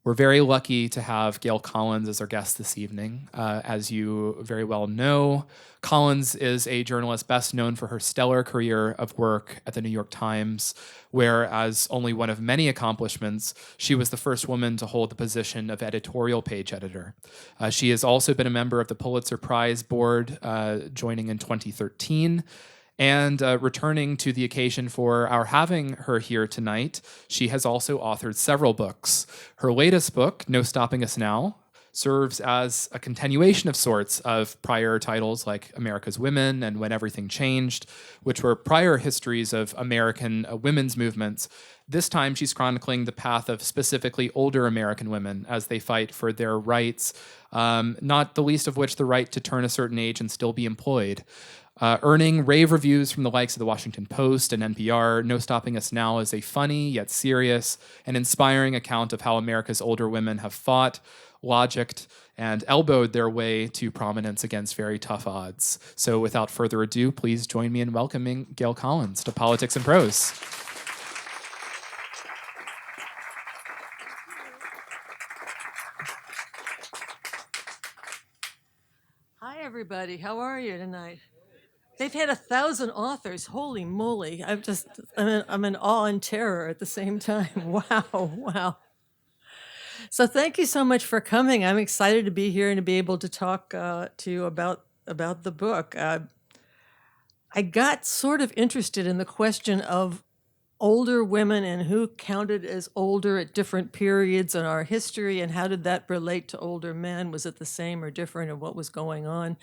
We're very lucky to have Gail Collins as our guest this evening. As you very well know, Collins is a journalist best known for her stellar career of work at the New York Times, where, as only one of many accomplishments, she was the first woman to hold the position of editorial page editor. She has also been a member of the Pulitzer Prize Board, joining in 2013. And returning to the occasion for our having her here tonight, she has also authored several books. Her latest book, No Stopping Us Now, serves as a continuation of sorts of prior titles like America's Women and When Everything Changed, which were prior histories of American women's movements. This time, she's chronicling the path of specifically older American women as they fight for their rights, not the least of which the right to turn a certain age and still be employed. Earning rave reviews from the likes of the Washington Post and NPR, No Stopping Us Now is a funny yet serious and inspiring account of how America's older women have fought, logicked, and elbowed their way to prominence against very tough odds. So without further ado, please join me in welcoming Gail Collins to Politics and Prose. Hi, everybody. How are you tonight? They've had 1,000 authors. Holy moly. I'm in awe and terror at the same time. Wow, wow. So thank you so much for coming. I'm excited to be here and to be able to talk to you about the book. I got sort of interested in the question of older women and who counted as older at different periods in our history, and how did that relate to older men? Was it the same or different, and what was going on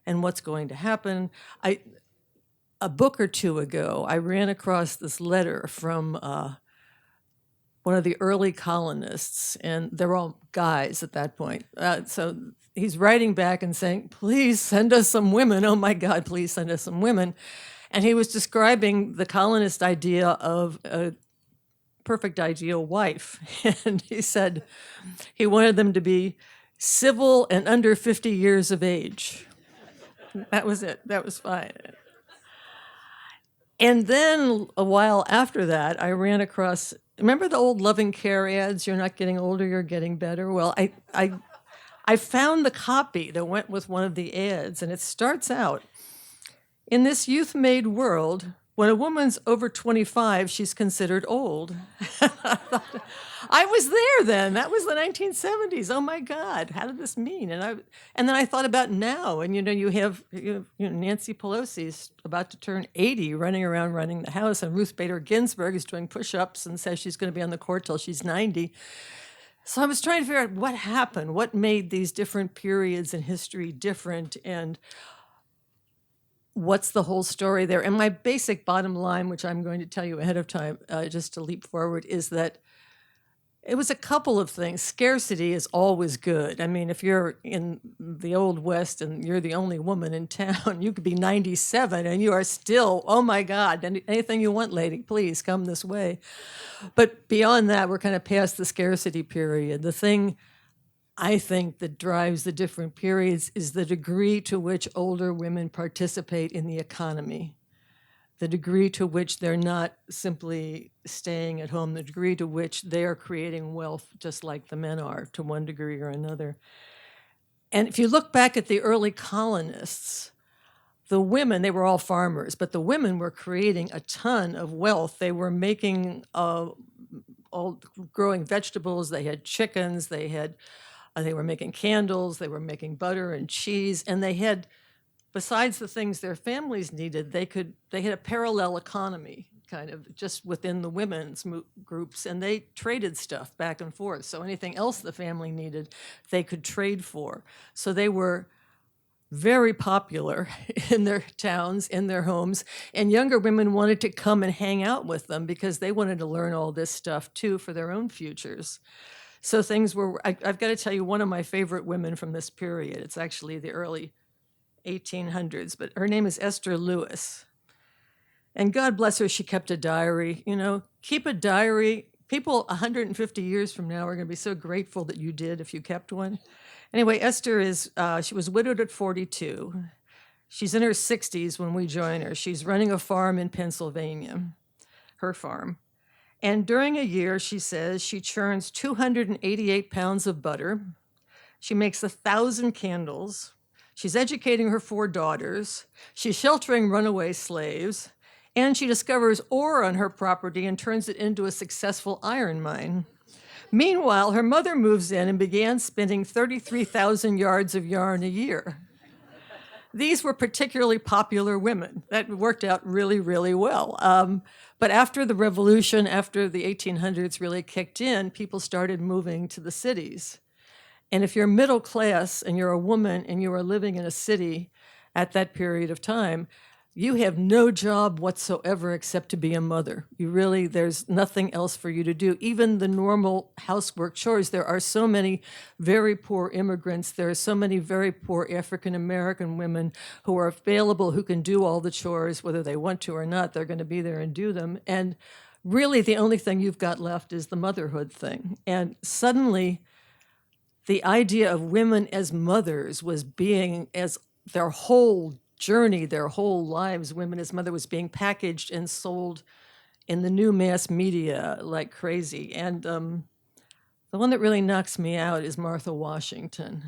and what's going to happen? A book or two ago, I ran across this letter from one of the early colonists, and they're all guys at that point. So he's writing back and saying, please send us some women. Oh my God, please send us some women. And he was describing the colonist idea of a perfect ideal wife. And he said he wanted them to be civil and under 50 years of age. That was it. That was fine. And then a while after that, I ran across, remember the old loving care ads? You're not getting older, you're getting better. Well, I found the copy that went with one of the ads, and it starts out, in this youth-made world, when a woman's over 25, she's considered old. I was there then. That was the 1970s. Oh my God, how did this mean? And then I thought about now, and you have Nancy Pelosi's about to turn 80, running around running the House, and Ruth Bader Ginsburg is doing push-ups and says she's going to be on the court till she's 90. So I was trying to figure out what happened, what made these different periods in history different, and what's the whole story there? And my basic bottom line, which I'm going to tell you ahead of time, just to leap forward, is that it was a couple of things. Scarcity is always good. I mean, if you're in the Old West and you're the only woman in town, you could be 97 and you are still, oh my God, anything you want, lady, please come this way. But beyond that, we're kind of past the scarcity period. The thing I think that drives the different periods is the degree to which older women participate in the economy, the degree to which they're not simply staying at home, the degree to which they are creating wealth just like the men are to one degree or another. And if you look back at the early colonists, the women, they were all farmers, but the women were creating a ton of wealth. They were making all growing vegetables, they had chickens, they were making candles, they were making butter and cheese, and they had, besides the things their families needed, they had a parallel economy kind of just within the women's groups, and they traded stuff back and forth. So anything else the family needed, they could trade for. So they were very popular in their towns, in their homes, and younger women wanted to come and hang out with them because they wanted to learn all this stuff too for their own futures. So things were, I've got to tell you, one of my favorite women from this period, it's actually the early 1800s, but her name is Esther Lewis. And God bless her, she kept a diary. Keep a diary. People 150 years from now are going to be so grateful that you did if you kept one. Anyway, Esther she was widowed at 42. She's in her 60s when we join her. She's running a farm in Pennsylvania, her farm. And during a year, she says, she churns 288 pounds of butter. She makes 1,000 candles. She's educating her 4 daughters. She's sheltering runaway slaves. And she discovers ore on her property and turns it into a successful iron mine. Meanwhile, her mother moves in and began spinning 33,000 yards of yarn a year. These were particularly popular women. That worked out really, really well. But after the revolution, after the 1800s really kicked in, people started moving to the cities. And if you're middle class and you're a woman and you are living in a city at that period of time, you have no job whatsoever except to be a mother. There's nothing else for you to do. Even the normal housework chores, there are so many very poor immigrants. There are so many very poor African-American women who are available, who can do all the chores, whether they want to or not, they're going to be there and do them. And really the only thing you've got left is the motherhood thing. And suddenly the idea of women as mothers was being, as their whole journey, their whole lives, women as mother was being packaged and sold in the new mass media like crazy. And the one that really knocks me out is Martha Washington.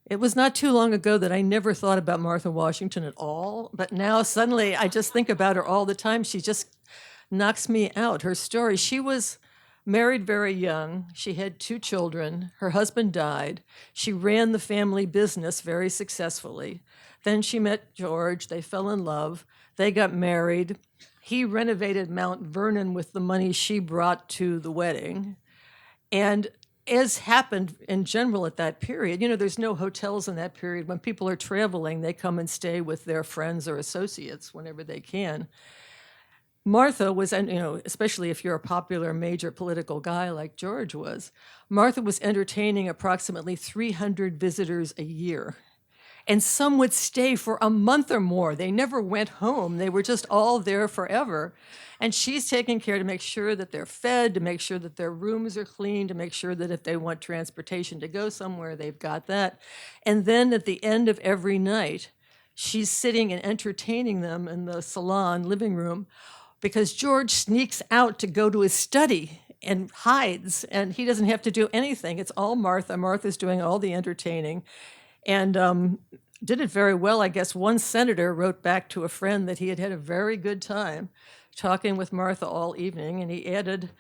It was not too long ago that I never thought about Martha Washington at all, but now suddenly I just think about her all the time. She just knocks me out. Her story, she was married very young. She had 2 children. Her husband died. She ran the family business very successfully. Then she met George. They fell in love. They got married. He renovated Mount Vernon with the money she brought to the wedding. And as happened in general at that period, there's no hotels in that period. When people are traveling, they come and stay with their friends or associates whenever they can. Martha was, especially if you're a popular major political guy like George was, Martha was entertaining approximately 300 visitors a year. And some would stay for a month or more. They never went home. They were just all there forever. And she's taking care to make sure that they're fed, to make sure that their rooms are clean, to make sure that if they want transportation to go somewhere, they've got that. And then at the end of every night, she's sitting and entertaining them in the salon living room, because George sneaks out to go to his study and hides, and he doesn't have to do anything. It's all Martha. Martha's doing all the entertaining, and did it very well. I guess one senator wrote back to a friend that he had had a very good time talking with Martha all evening, and he added,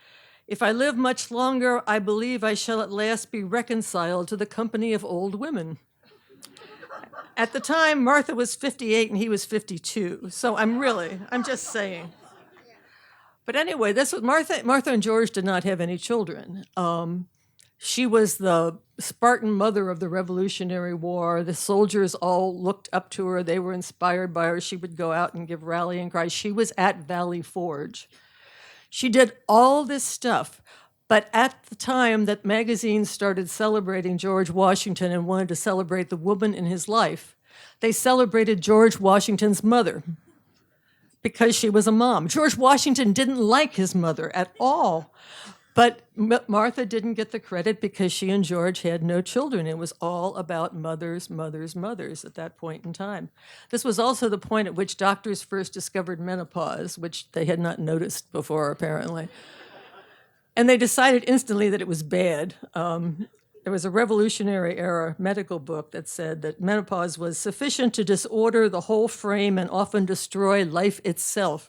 "If I live much longer, I believe I shall at last be reconciled to the company of old women." At the time, Martha was 58 and he was 52, so I'm just saying. But anyway, this was Martha and George did not have any children. She was the Spartan mother of the Revolutionary War. The soldiers all looked up to her. They were inspired by her. She would go out and give rallying cries. She was at Valley Forge. She did all this stuff. But at the time that magazines started celebrating George Washington and wanted to celebrate the woman in his life, they celebrated George Washington's mother, because she was a mom. George Washington didn't like his mother at all. But Martha didn't get the credit because she and George had no children. It was all about mothers, mothers, mothers at that point in time. This was also the point at which doctors first discovered menopause, which they had not noticed before, apparently. And they decided instantly that it was bad. There was a Revolutionary era medical book that said that menopause was sufficient to disorder the whole frame and often destroy life itself.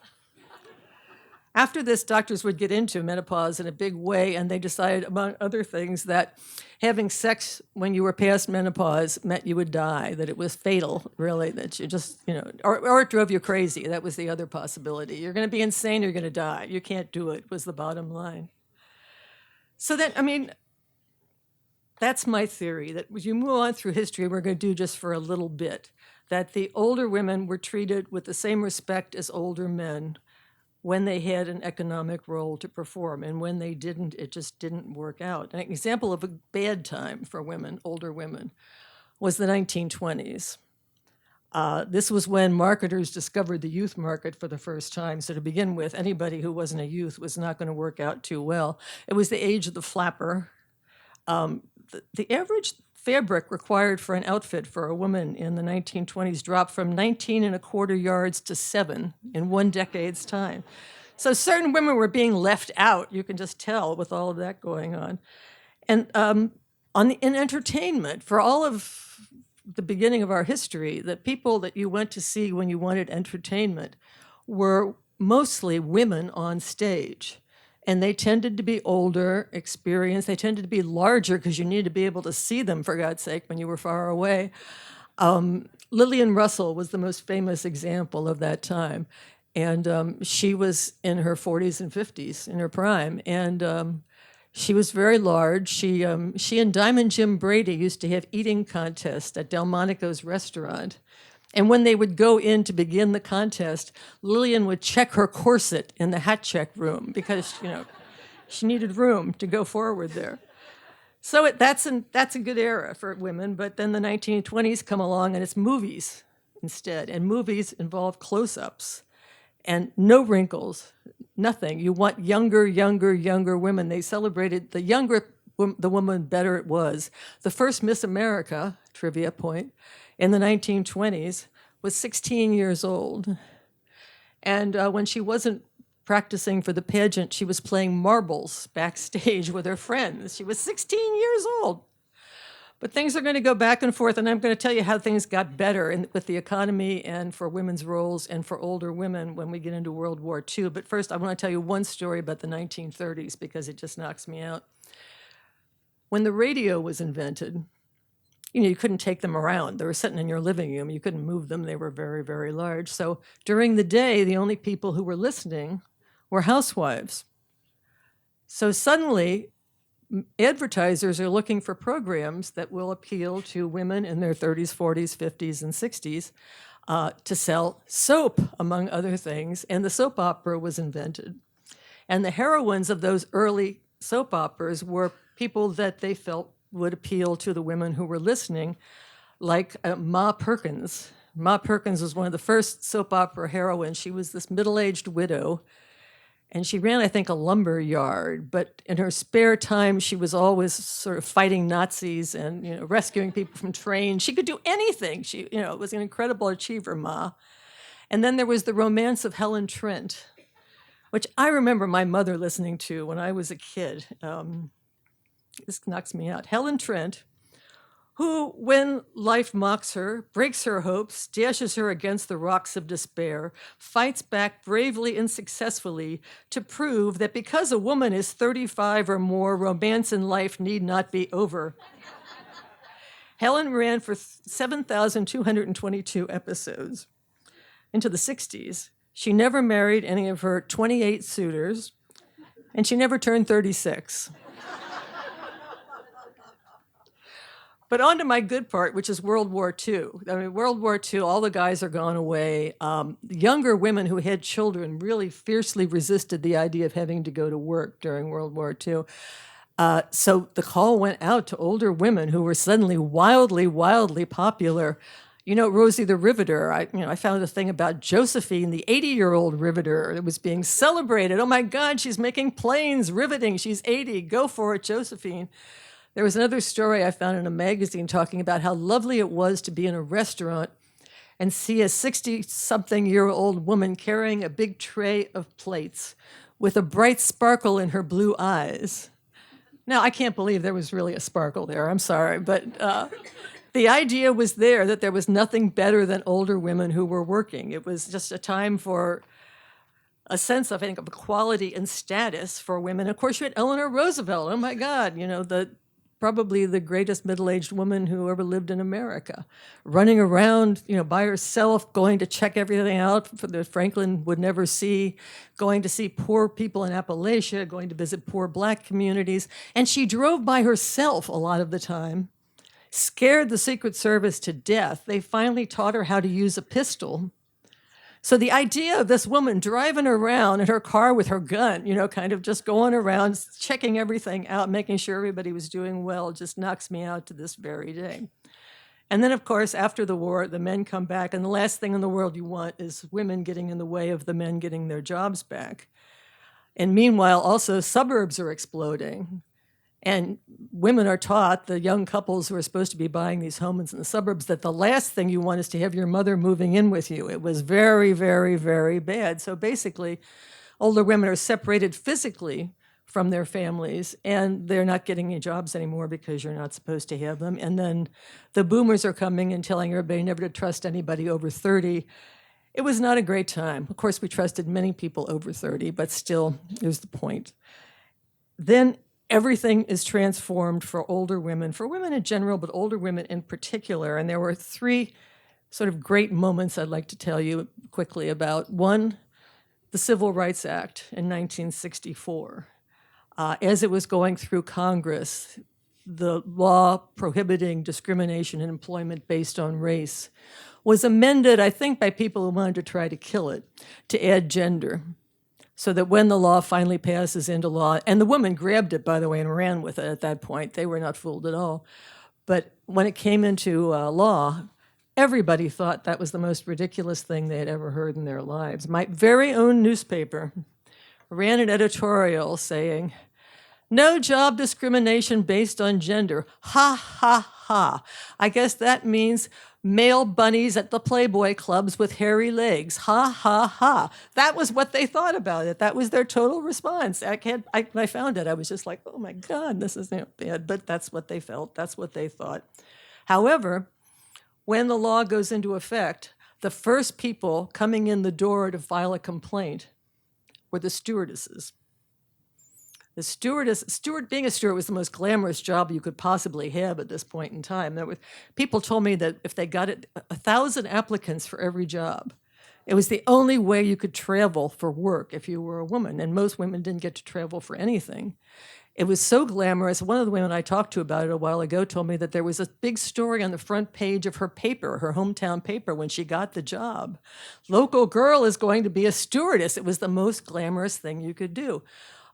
After this, doctors would get into menopause in a big way, and they decided, among other things, that having sex when you were past menopause meant you would die, that it was fatal, really, that you just, or it drove you crazy. That was the other possibility. You're going to be insane, you're going to die. You can't do it, was the bottom line. So then, that's my theory, that as you move on through history, we're going to do just for a little bit, that the older women were treated with the same respect as older men when they had an economic role to perform, and when they didn't, it just didn't work out. An example of a bad time for women, older women, was the 1920s. This was when marketers discovered the youth market for the first time. So to begin with, anybody who wasn't a youth was not going to work out too well. It was the age of the flapper. The average fabric required for an outfit for a woman in the 1920s dropped from 19 1/4 yards to 7 in one decade's time. So certain women were being left out. You can just tell with all of that going on. And in entertainment, for all of the beginning of our history, the people that you went to see when you wanted entertainment were mostly women on stage. And they tended to be older, experienced. They tended to be larger because you needed to be able to see them, for God's sake, when you were far away. Lillian Russell was the most famous example of that time. And she was in her 40s and 50s, in her prime. And she was very large. She and Diamond Jim Brady used to have eating contests at Delmonico's restaurant. And when they would go in to begin the contest, Lillian would check her corset in the hat check room because, she needed room to go forward there. So that's a good era for women. But then the 1920s come along and it's movies instead. And movies involve close-ups and no wrinkles, nothing. You want younger women. They celebrated the younger the woman, better it was. The first Miss America, trivia point, in the 1920s was 16 years old. And when she wasn't practicing for the pageant, she was playing marbles backstage with her friends. She was 16 years old. But things are going to go back and forth, and I'm going to tell you how things got better with the economy and for women's roles and for older women when we get into World War II. But first, I want to tell you one story about the 1930s because it just knocks me out. When the radio was invented, you couldn't take them around. They were sitting in your living room. You couldn't move them. They were very, very large. So during the day, the only people who were listening were housewives. So suddenly, advertisers are looking for programs that will appeal to women in their 30s, 40s, 50s, and 60s to sell soap, among other things. And the soap opera was invented. And the heroines of those early soap operas were people that they felt would appeal to the women who were listening, like Ma Perkins. Ma Perkins was one of the first soap opera heroines. She was this middle-aged widow, and she ran, I think, a lumber yard. But in her spare time, she was always sort of fighting Nazis and rescuing people from trains. She could do anything. She was an incredible achiever, Ma. And then there was the romance of Helen Trent, which I remember my mother listening to when I was a kid. This knocks me out. Helen Trent, who, when life mocks her, breaks her hopes, dashes her against the rocks of despair, fights back bravely and successfully to prove that because a woman is 35 or more, romance in life need not be over. Helen ran for 7,222 episodes. Into the 60s, she never married any of her 28 suitors, and she never turned 36. But on to my good part, which is World War II. I mean, World War II, all the guys are gone away. Younger women who had children really fiercely resisted the idea of having to go to work during World War II. So the call went out to older women who were suddenly wildly popular. Rosie the Riveter. I found a thing about Josephine, the 80-year-old riveter that was being celebrated. Oh my God, she's making planes, riveting. She's 80. Go for it, Josephine. There was another story I found in a magazine talking about how lovely it was to be in a restaurant and see a 60-something-year-old woman carrying a big tray of plates with a bright sparkle in her blue eyes. Now, I can't believe there was really a sparkle there. I'm sorry. But the idea was there that there was nothing better than older women who were working. It was just a time for a sense, I think, of equality and status for women. Of course, you had Eleanor Roosevelt. Oh, my God, probably the greatest middle-aged woman who ever lived in America, running around, by herself, going to check everything out that Franklin would never see, going to see poor people in Appalachia, going to visit poor black communities. And she drove by herself a lot of the time, scared the Secret Service to death. They finally taught her how to use a pistol. So the idea of this woman driving around in her car with her gun, kind of just going around, checking everything out, making sure everybody was doing well, just knocks me out to this very day. And then, of course, after the war, the men come back, and the last thing in the world you want is women getting in the way of the men getting their jobs back. And meanwhile, also, suburbs are exploding. And women are taught, the young couples who are supposed to be buying these homes in the suburbs, that the last thing you want is to have your mother moving in with you. It was very, very, very bad. So basically, older women are separated physically from their families, and they're not getting any jobs anymore because you're not supposed to have them. And then the boomers are coming and telling everybody never to trust anybody over 30. It was not a great time. Of course, we trusted many people over 30, but still, here's the point. Then everything is transformed for older women, for women in general, but older women in particular. And there were three sort of great moments I'd like to tell you quickly about. One, the Civil Rights Act in 1964. As it was going through Congress, the law prohibiting discrimination in employment based on race was amended, I think, by people who wanted to try to kill it, to add gender, so that when the law finally passes into law, and the women grabbed it, by the way, and ran with it at that point. They were not fooled at all. But when it came into law, everybody thought that was the most ridiculous thing they had ever heard in their lives. My very own newspaper ran an editorial saying, "No job discrimination based on gender. Ha, ha, ha. I guess that means male bunnies at the Playboy clubs with hairy legs. Ha, ha, ha." That was what they thought about it. That was their total response. When I found it, I was just like, oh my God, this is not bad. But that's what they felt. That's what they thought. However, when the law goes into effect, the first people coming in the door to file a complaint were the stewardesses. Being a steward was the most glamorous job you could possibly have at this point in time. People told me that if they got 1,000 applicants for every job, it was the only way you could travel for work if you were a woman, and most women didn't get to travel for anything. It was so glamorous. One of the women I talked to about it a while ago told me that there was a big story on the front page of her paper, her hometown paper, when she got the job. Local girl is going to be a stewardess. It was the most glamorous thing you could do.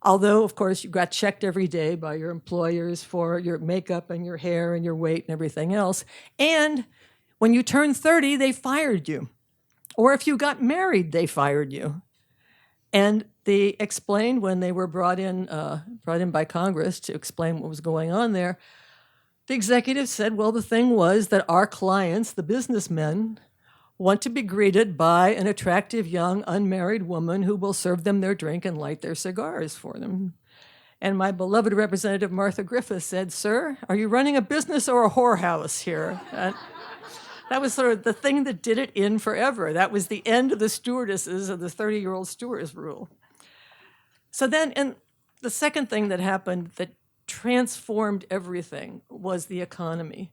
Although, of course, you got checked every day by your employers for your makeup and your hair and your weight and everything else. And when you turned 30, they fired you. Or if you got married, they fired you. And they explained when they were brought in by Congress to explain what was going on there, the executive said, well, the thing was that our clients, the businessmen, want to be greeted by an attractive young unmarried woman who will serve them their drink and light their cigars for them. And my beloved Representative Martha Griffith said, "Sir, are you running a business or a whorehouse here?" That was sort of the thing that did it in forever. That was the end of the stewardesses of the 30-year-old stewardess rule. So then, and the second thing that happened that transformed everything was the economy.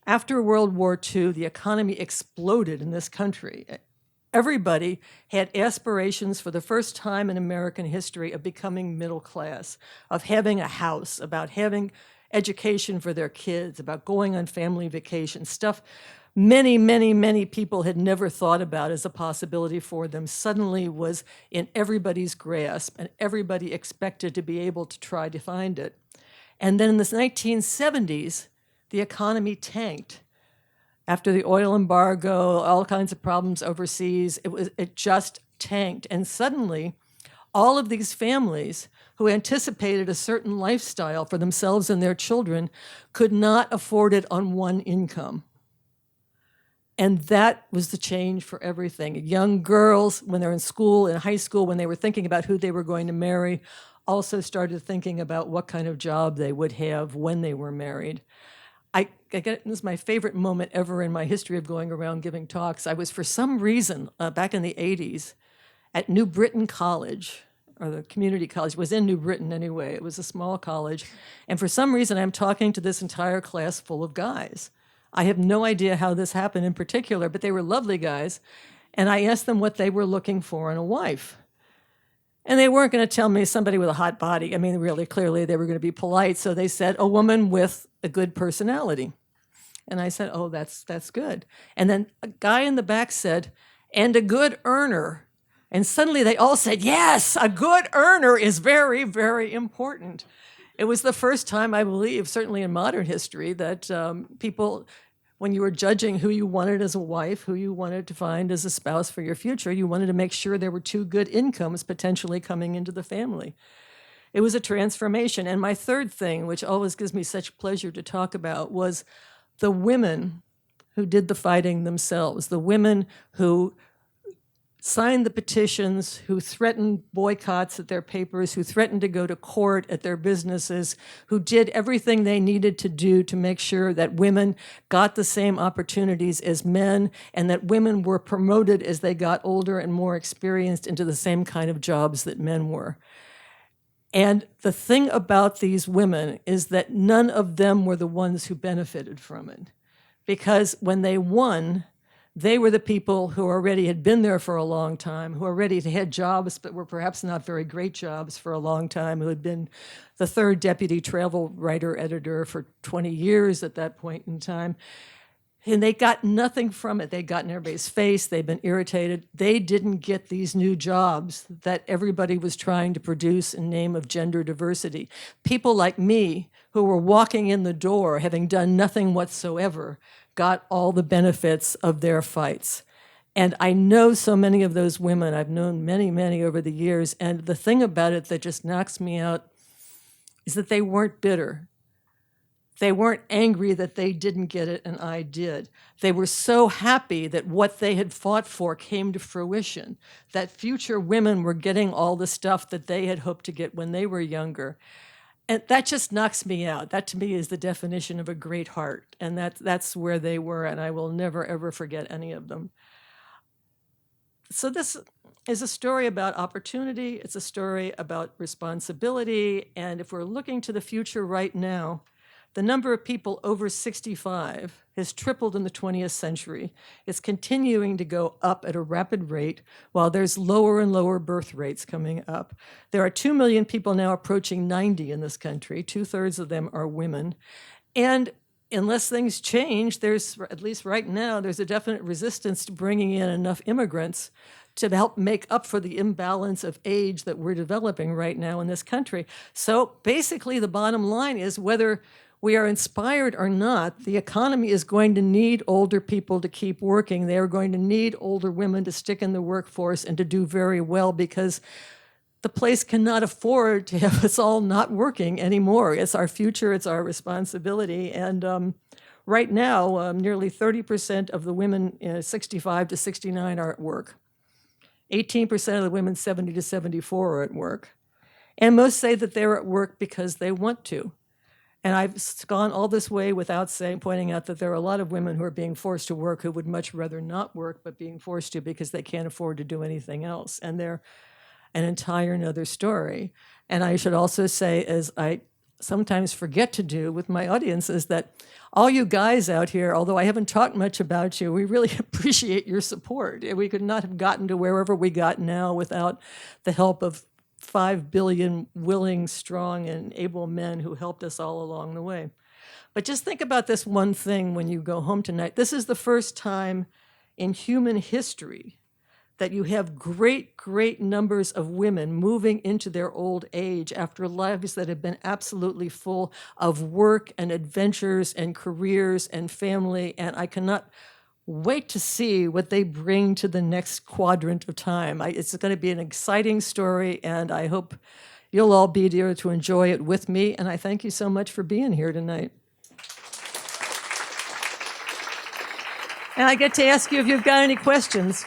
After World War II, the economy exploded in this country. Everybody had aspirations for the first time in American history of becoming middle class, of having a house, about having education for their kids, about going on family vacations, stuff many, many, many people had never thought about as a possibility for them, suddenly was in everybody's grasp, and everybody expected to be able to try to find it. And then in the 1970s, the economy tanked. After the oil embargo, all kinds of problems overseas, it just tanked. And suddenly, all of these families who anticipated a certain lifestyle for themselves and their children could not afford it on one income. And that was the change for everything. Young girls, when they're in school, in high school, when they were thinking about who they were going to marry, also started thinking about what kind of job they would have when they were married. This is my favorite moment ever in my history of going around giving talks. I was, for some reason, back in the 80s, at New Britain College, or the community college. It was in New Britain anyway. It was a small college. And for some reason, I'm talking to this entire class full of guys. I have no idea how this happened in particular, but they were lovely guys. And I asked them what they were looking for in a wife. And they weren't going to tell me somebody with a hot body. I mean, really, clearly, they were going to be polite. So they said, a woman with a good personality. And I said, oh, that's good. And then a guy in the back said, and a good earner. And suddenly they all said, yes, a good earner is very, very important. It was the first time, I believe, certainly in modern history, that people, when you were judging who you wanted as a wife, who you wanted to find as a spouse for your future, you wanted to make sure there were two good incomes potentially coming into the family. It was a transformation. And my third thing, which always gives me such pleasure to talk about, was the women who did the fighting themselves, the women who signed the petitions, who threatened boycotts at their papers, who threatened to go to court at their businesses, who did everything they needed to do to make sure that women got the same opportunities as men and that women were promoted as they got older and more experienced into the same kind of jobs that men were. And the thing about these women is that none of them were the ones who benefited from it. Because when they won, they were the people who already had been there for a long time, who already had jobs, but were perhaps not very great jobs for a long time, who had been the third deputy travel writer editor for 20 years at that point in time. And they got nothing from it. They'd gotten everybody's face. They'd been irritated. They didn't get these new jobs that everybody was trying to produce in name of gender diversity. People like me, who were walking in the door, having done nothing whatsoever, got all the benefits of their fights. And I know so many of those women. I've known many, many over the years. And the thing about it that just knocks me out is that they weren't bitter. They weren't angry that they didn't get it and I did. They were so happy that what they had fought for came to fruition, that future women were getting all the stuff that they had hoped to get when they were younger. And that just knocks me out. That to me is the definition of a great heart. And that's where they were, and I will never, ever forget any of them. So this is a story about opportunity. It's a story about responsibility. And if we're looking to the future right now, the number of people over 65 has tripled in the 20th century. It's continuing to go up at a rapid rate while there's lower and lower birth rates coming up. There are 2 million people now approaching 90 in this country. 2/3 of them are women. And unless things change, there's, at least right now, there's a definite resistance to bringing in enough immigrants to help make up for the imbalance of age that we're developing right now in this country. So basically, the bottom line is whether we are inspired or not, the economy is going to need older people to keep working. They are going to need older women to stick in the workforce and to do very well because the place cannot afford to have us all not working anymore. It's our future, it's our responsibility. And right now, nearly 30% of the women 65 to 69 are at work. 18% of the women 70 to 74 are at work. And most say that they're at work because they want to. And I've gone all this way without pointing out that there are a lot of women who are being forced to work who would much rather not work, but being forced to because they can't afford to do anything else. And they're an entire another story. And I should also say, as I sometimes forget to do with my audience, is that all you guys out here, although I haven't talked much about you, we really appreciate your support. We could not have gotten to wherever we got now without the help of 5 billion willing, strong, and able men who helped us all along the way. But just think about this one thing when you go home tonight. This is the first time in human history that you have great, great numbers of women moving into their old age after lives that have been absolutely full of work and adventures and careers and family. And I cannot wait to see what they bring to the next quadrant of time. It's going to be an exciting story, and I hope you'll all be there to enjoy it with me. And I thank you so much for being here tonight. And I get to ask you if you've got any questions.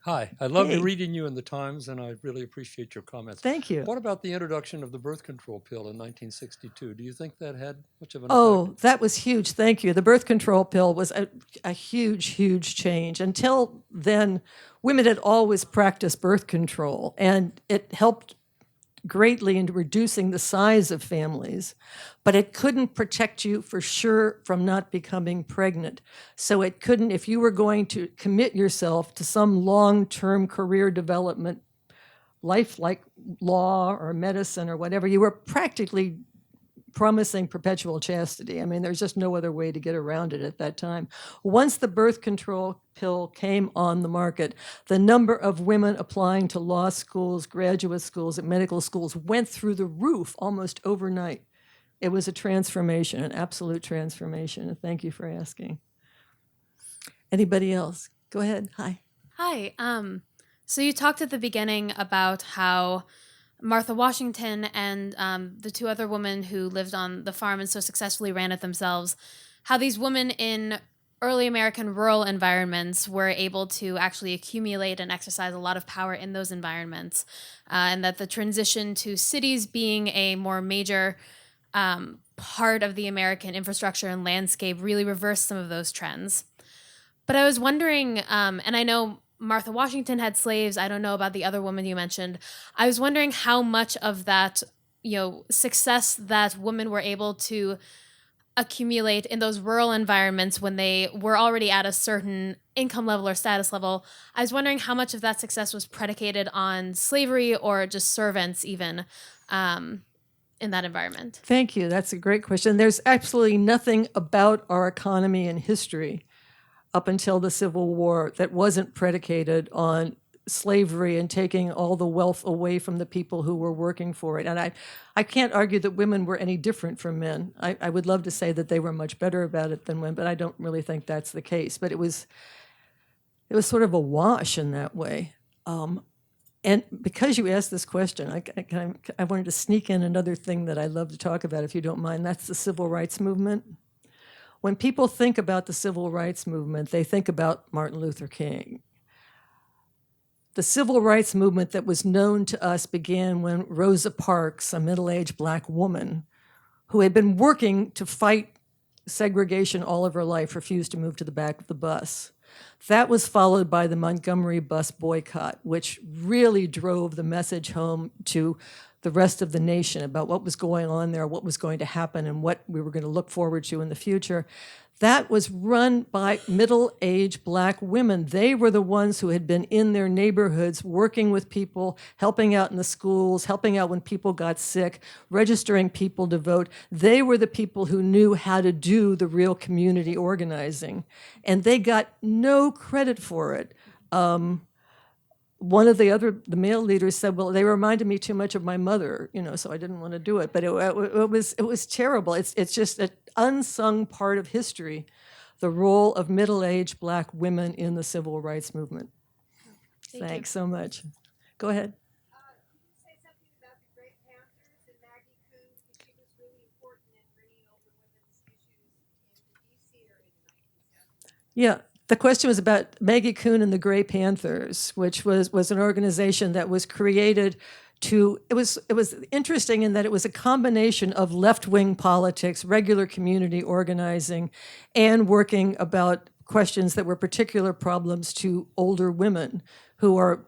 Hi, I loved Hey. reading you in the Times, and I really appreciate your comments. Thank you. What about the introduction of the birth control pill in 1962? Do you think that had much of an Oh, effect? that was huge. Thank you. The birth control pill was a huge, huge change. Until then, women had always practiced birth control, and it helped greatly in reducing the size of families, but it couldn't protect you for sure from not becoming pregnant. So it couldn't, if you were going to commit yourself to some long-term career development, life like law or medicine or whatever, you were practically promising perpetual chastity. I mean, there's just no other way to get around it at that time. Once the birth control pill came on the market, the number of women applying to law schools, graduate schools, and medical schools went through the roof almost overnight. It was a transformation, an absolute transformation. And thank you for asking. Anybody else? Go ahead. Hi. Hi. So you talked at the beginning about how Martha Washington and the two other women who lived on the farm and so successfully ran it themselves, how these women in early American rural environments were able to actually accumulate and exercise a lot of power in those environments, and that the transition to cities being a more major part of the American infrastructure and landscape really reversed some of those trends. But I was wondering, and I know Martha Washington had slaves. I don't know about the other woman you mentioned. I was wondering how much of that, success that women were able to accumulate in those rural environments when they were already at a certain income level or status level. I was wondering how much of that success was predicated on slavery or just servants even in that environment. Thank you. That's a great question. There's absolutely nothing about our economy and history up until the Civil War that wasn't predicated on slavery and taking all the wealth away from the people who were working for it. And I can't argue that women were any different from men. I would love to say that they were much better about it than women, but I don't really think that's the case. But it was sort of a wash in that way. And because you asked this question, I wanted to sneak in another thing that I love to talk about, if you don't mind. That's the civil rights movement. When people think about the civil rights movement, they think about Martin Luther King. The civil rights movement that was known to us began when Rosa Parks, a middle-aged black woman who had been working to fight segregation all of her life, refused to move to the back of the bus. That was followed by the Montgomery bus boycott, which really drove the message home to the rest of the nation about what was going on there, what was going to happen, and what we were going to look forward to in the future. That was run by middle-aged black women. They were the ones who had been in their neighborhoods, working with people, helping out in the schools, helping out when people got sick, registering people to vote. They were the people who knew how to do the real community organizing, and they got no credit for it. One of the male leaders said, well, they reminded me too much of my mother, so I didn't want to do it. But it was terrible. It's just an unsung part of history, the role of middle-aged black women in the civil rights movement. Thanks so much. Go ahead. Can you say something about the Great Panthers and Maggie Coon? Because she was really important in bringing older women's issues in the D.C. area in the 1970s. Yeah. The question was about Maggie Coon and the Gray Panthers, which was an organization that was created it was interesting in that it was a combination of left-wing politics, regular community organizing, and working about questions that were particular problems to older women who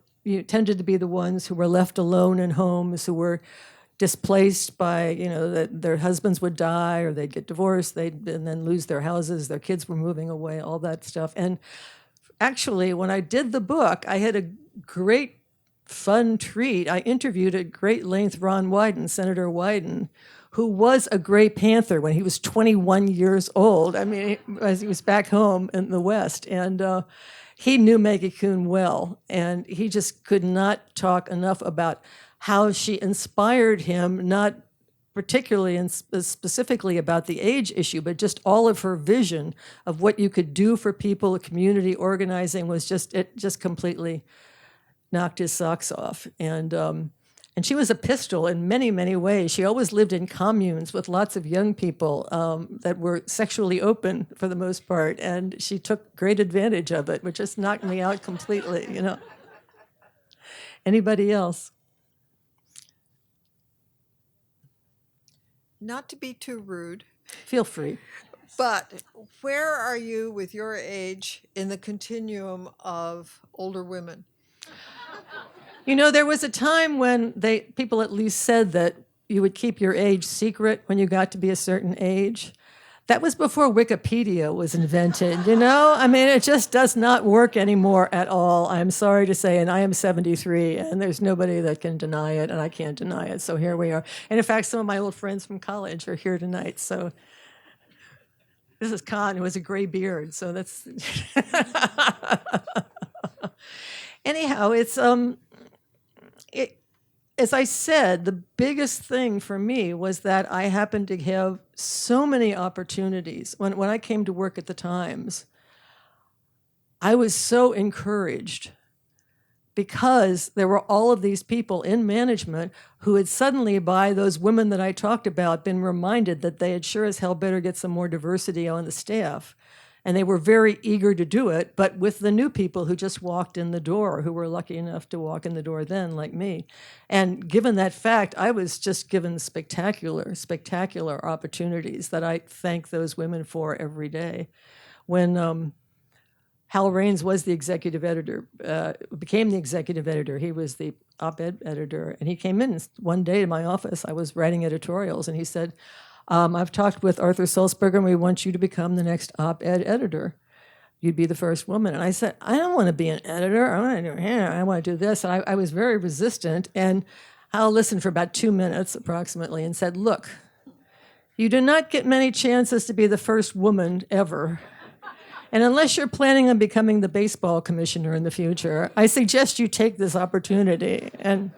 tended to be the ones who were left alone in homes, who were displaced by, that their husbands would die or they'd get divorced, and then lose their houses, their kids were moving away, all that stuff. And actually, when I did the book, I had a great fun treat. I interviewed at great length Ron Wyden, Senator Wyden, who was a Gray Panther when he was 21 years old. I mean, as he was back home in the West. And he knew Maggie Coon well, and he just could not talk enough about how she inspired him, not particularly and specifically about the age issue, but just all of her vision of what you could do for people. Community organizing it just completely knocked his socks off. And she was a pistol in many, many ways. She always lived in communes with lots of young people that were sexually open for the most part, and she took great advantage of it, which just knocked me out completely, Anybody else? Not to be too rude, Feel free. but where are you with your age in the continuum of older women? There was a time when people at least said that you would keep your age secret when you got to be a certain age. That was before Wikipedia was invented, I mean, it just does not work anymore at all, I'm sorry to say, and I am 73, and there's nobody that can deny it, and I can't deny it, so here we are. And in fact, some of my old friends from college are here tonight, so this is Khan, who has a gray beard, so that's... Anyhow, as I said, the biggest thing for me was that I happened to have so many opportunities. When I came to work at the Times, I was so encouraged because there were all of these people in management who had suddenly, by those women that I talked about, been reminded that they had sure as hell better get some more diversity on the staff. And they were very eager to do it, but with the new people who just walked in the door, who were lucky enough to walk in the door then, like me. And given that fact, I was just given spectacular, spectacular opportunities that I thank those women for every day. When Hal Raines was the executive editor, became the executive editor. He was the op-ed editor. And he came in one day to my office. I was writing editorials, and he said, I've talked with Arthur Sulzberger, and we want you to become the next op-ed editor. You'd be the first woman. And I said, I don't want to be an editor. I want to do this. And I was very resistant. And Hal listened for about 2 minutes approximately and said, look, you do not get many chances to be the first woman ever. And unless you're planning on becoming the baseball commissioner in the future, I suggest you take this opportunity. And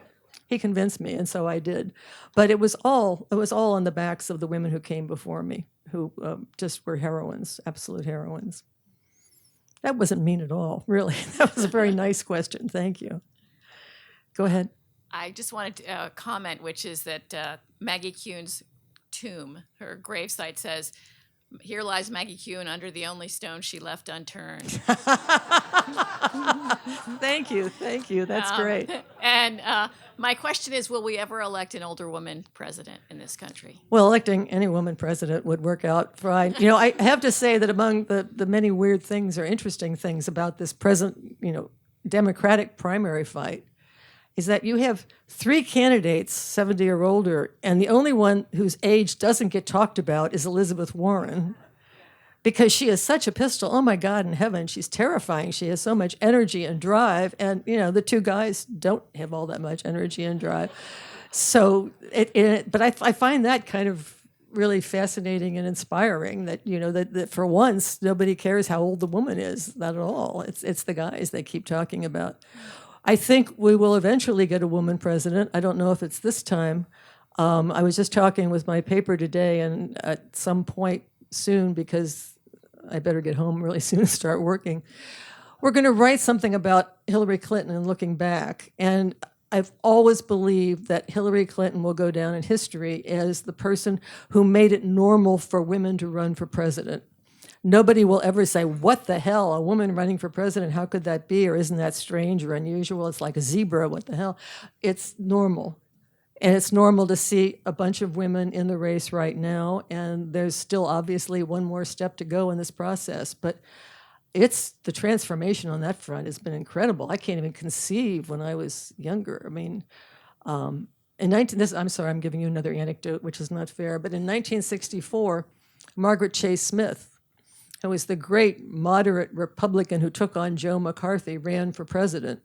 he convinced me, and so I did. But it was all on the backs of the women who came before me, who just were heroines, absolute heroines. That wasn't mean at all, really. That was a very nice question. Thank you. Go ahead. I just wanted to comment, which is that Maggie Kuhn's tomb, her gravesite says, "Here lies Maggie Kuhn under the only stone she left unturned." Thank you. That's great. And my question is, will we ever elect an older woman president in this country? Well, electing any woman president would work out fine. You know, I have to say that among the many weird things or interesting things about this present, Democratic primary fight is that you have 3 candidates, 70 or older, and the only one whose age doesn't get talked about is Elizabeth Warren, because she is such a pistol. Oh my God in heaven, she's terrifying. She has so much energy and drive, and the 2 guys don't have all that much energy and drive. So, but I find that kind of really fascinating and inspiring that that for once nobody cares how old the woman is, not at all. It's the guys they keep talking about. I think we will eventually get a woman president. I don't know if it's this time. I was just talking with my paper today, and at some point soon, because I better get home really soon and start working, we're going to write something about Hillary Clinton and looking back. And I've always believed that Hillary Clinton will go down in history as the person who made it normal for women to run for president. Nobody will ever say, what the hell, a woman running for president, how could that be? Or isn't that strange or unusual? It's like a zebra, what the hell? It's normal. And it's normal to see a bunch of women in the race right now, and there's still obviously one more step to go in this process. But the transformation on that front has been incredible. I can't even conceive when I was younger. I mean, I'm sorry, I'm giving you another anecdote, which is not fair, but in 1964, Margaret Chase Smith, who was the great moderate Republican who took on Joe McCarthy, ran for president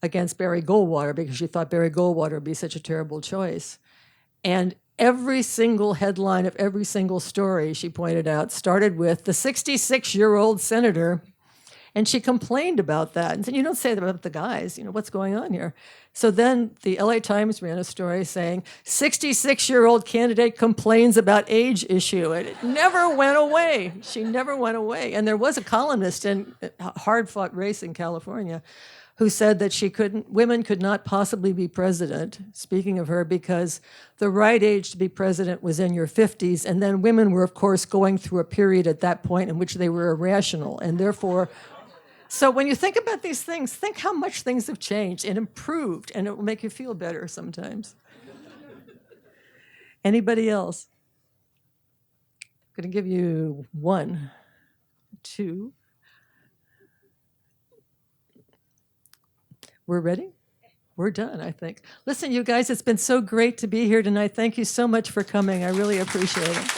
against Barry Goldwater because she thought Barry Goldwater would be such a terrible choice. And every single headline of every single story, she pointed out, started with the 66-year-old senator. And she complained about that and said, you don't say that about the guys, what's going on here? So then the LA Times ran a story saying, 66-year-old candidate complains about age issue. And it never went away. She never went away. And there was a columnist in a hard-fought race in California who said that women could not possibly be president, speaking of her, because the right age to be president was in your 50s, and then women were, of course, going through a period at that point in which they were irrational, and therefore... So when you think about these things, think how much things have changed and improved, and it will make you feel better sometimes. Anybody else? I'm going to give you 1, 2. We're ready? We're done, I think. Listen, you guys, it's been so great to be here tonight. Thank you so much for coming. I really appreciate it.